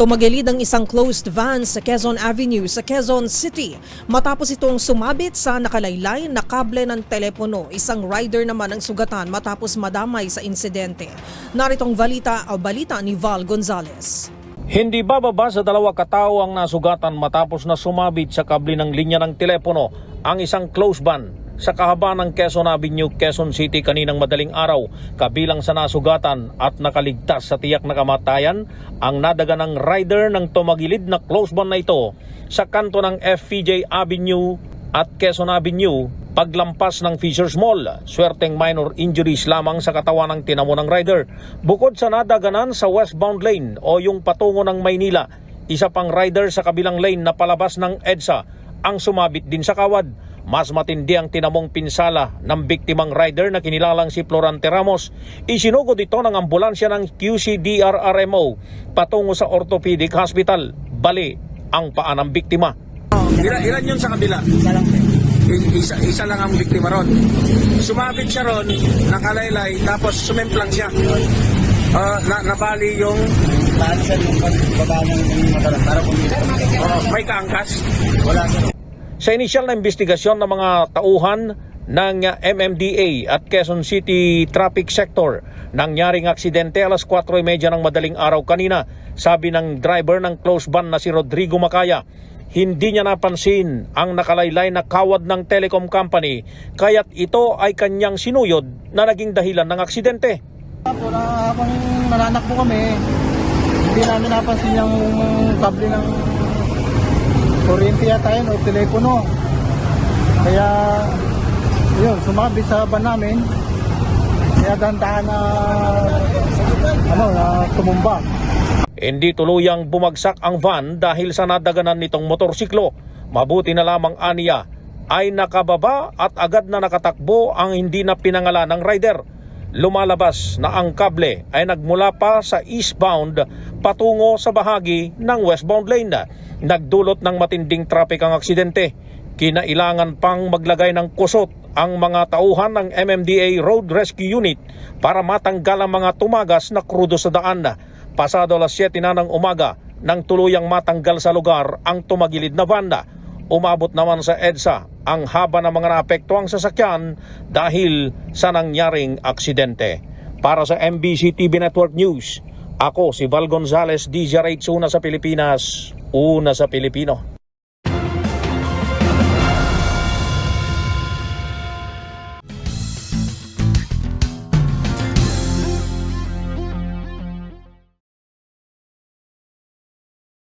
Tumagilid ang isang closed van sa Quezon Avenue sa Quezon City matapos itong sumabit sa nakalaylay na kable ng telepono. Isang rider naman ang sugatan matapos madamay sa insidente. Naritong balita ni Val Gonzalez. Hindi bababa sa 2 katao ang nasugatan matapos na sumabit sa kable ng linya ng telepono ang isang closed van sa kahabaan ng Quezon Avenue, Quezon City kaninang madaling araw. Kabilang sa nasugatan at nakaligtas sa tiyak na kamatayan ang nadaganang rider ng tumagilid na closed van na ito sa kanto ng FPJ Avenue at Quezon Avenue paglampas ng Fisher's Mall. Swerteng minor injuries lamang sa katawan ng tinamo ng rider. Bukod sa nadaganan sa westbound lane o yung patungo ng Maynila, isa pang rider sa kabilang lane na palabas ng EDSA ang sumabit din sa kawad. Mas matindi ang tinamong pinsala ng biktimang rider na kinilalang si Florante Ramos. Isinugod ito ng ambulansya ng QCDRRMO patungo sa orthopedic hospital. Bali ang paa ng biktima. Ilan yun sa kabila? Isa lang. Isa lang ang biktima ron. Sumabit siya ron, nakalaylay, tapos sumemplang siya. Nabali yung... Lahat siya yung pagbaba ng motor para kumita. May kaangkas? Wala siya. Sa inisyal na investigasyon ng mga tauhan ng MMDA at Quezon City Traffic Sector, nangyaring aksidente alas 4:30 ng madaling araw kanina. Sabi ng driver ng closed van na si Rodrigo Macaya, hindi niya napansin ang nakalaylay na kawad ng telecom company, kaya't ito ay kanyang sinuyod na naging dahilan ng aksidente. Habang nananakbo kami, hindi namin napansin yung kable ng kuryente yata yun o telepono. Kaya yun, sumabit sa van namin. Kaya dandahan na tumumba. Hindi tuluyang bumagsak ang van dahil sa nadaganan nitong motorsiklo. Mabuti na lamang aniya ay nakababa at agad na nakatakbo ang hindi na pinangalan ng rider. Lumalabas na ang kable ay nagmula pa sa eastbound patungo sa bahagi ng westbound lane. Nagdulot ng matinding traffic ang aksidente. Kinailangan pang maglagay ng kusot ang mga tauhan ng MMDA Road Rescue Unit para matanggal ang mga tumagas na krudo sa daan. Pasado alas 7 na ng umaga nang tuluyang matanggal sa lugar ang tumagilid na banda. Umabot naman sa EDSA ang haba ng mga naapektuang sasakyan dahil sa nangyaring aksidente. Para sa MBC TV Network News, ako si Val Gonzalez, DZRH, una sa Pilipinas, una sa Pilipino.